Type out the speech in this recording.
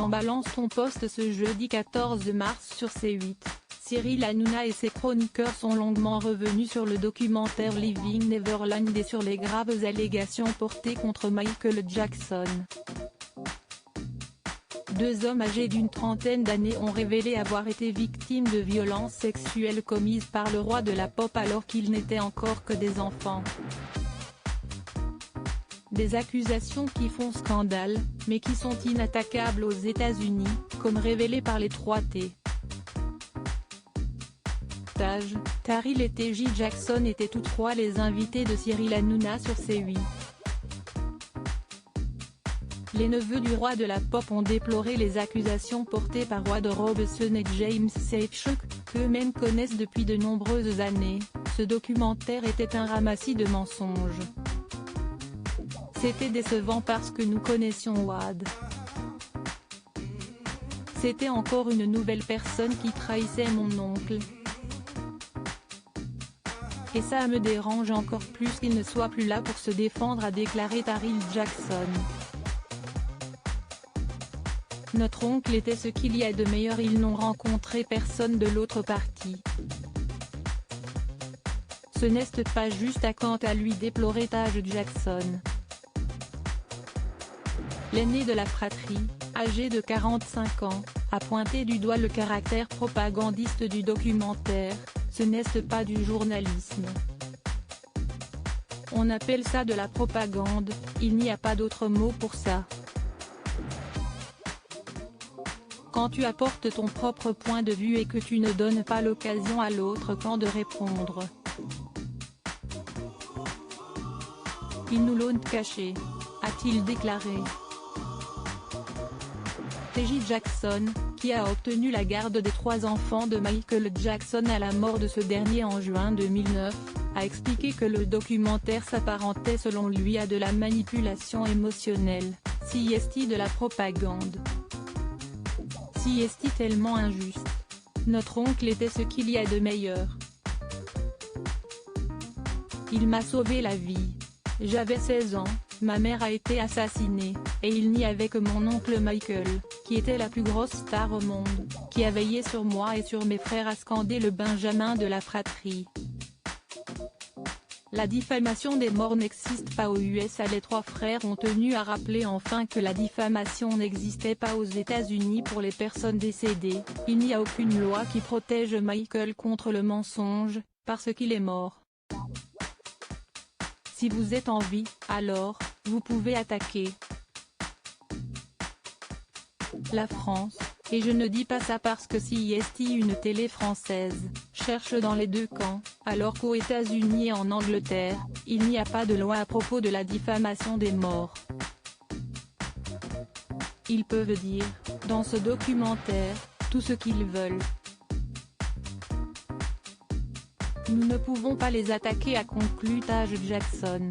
dans Balance ton poste ce jeudi 14 mars sur C8. Cyril Hanouna et ses chroniqueurs sont longuement revenus sur le documentaire Living Neverland et sur les graves allégations portées contre Michael Jackson. Deux hommes âgés d'une trentaine d'années ont révélé avoir été victimes de violences sexuelles commises par le roi de la pop alors qu'ils n'étaient encore que des enfants. Des accusations qui font scandale, mais qui sont inattaquables aux États-Unis, comme révélé par les 3T. Taj, Taril et TJ Jackson étaient tous trois les invités de Cyril Hanouna sur C8. Les neveux du roi de la pop ont déploré les accusations portées par Wade Robson et James Safechuck, qu'eux-mêmes connaissent depuis de nombreuses années. Ce documentaire était un ramassis de mensonges. C'était décevant parce que nous connaissions Wade. C'était encore une nouvelle personne qui trahissait mon oncle. Et ça me dérange encore plus qu'il ne soit plus là pour se défendre, a déclaré Taril Jackson. Notre oncle était ce qu'il y a de meilleur, ils n'ont rencontré personne de l'autre partie. Ce n'est pas juste, à quant à lui déplorer Taj Jackson. L'aîné de la fratrie, âgé de 45 ans, a pointé du doigt le caractère propagandiste du documentaire. Ce n'est pas du journalisme. On appelle ça de la propagande, il n'y a pas d'autre mot pour ça. Quand tu apportes ton propre point de vue et que tu ne donnes pas l'occasion à l'autre camp de répondre. Ils nous l'ont caché, a-t-il déclaré. TJ Jackson, qui a obtenu la garde des 3 enfants de Michael Jackson à la mort de ce dernier en juin 2009, a expliqué que le documentaire s'apparentait selon lui à de la manipulation émotionnelle, CST de la propagande. CST tellement injuste. Notre oncle était ce qu'il y a de meilleur. Il m'a sauvé la vie. J'avais 16 ans, ma mère a été assassinée, et il n'y avait que mon oncle Michael, qui était la plus grosse star au monde, qui a veillé sur moi et sur mes frères, a scandé le Benjamin de la fratrie. La diffamation des morts n'existe pas aux USA. Les 3 frères ont tenu à rappeler enfin que la diffamation n'existait pas aux États-Unis pour les personnes décédées. Il n'y a aucune loi qui protège Michael contre le mensonge, parce qu'il est mort. Si vous êtes en vie, alors, vous pouvez attaquer la France, et je ne dis pas ça parce que CST, une télé française, cherche dans les 2 camps, alors qu'aux États-Unis et en Angleterre, il n'y a pas de loi à propos de la diffamation des morts. Ils peuvent dire, dans ce documentaire, tout ce qu'ils veulent. Nous ne pouvons pas les attaquer, a conclu Taj Jackson.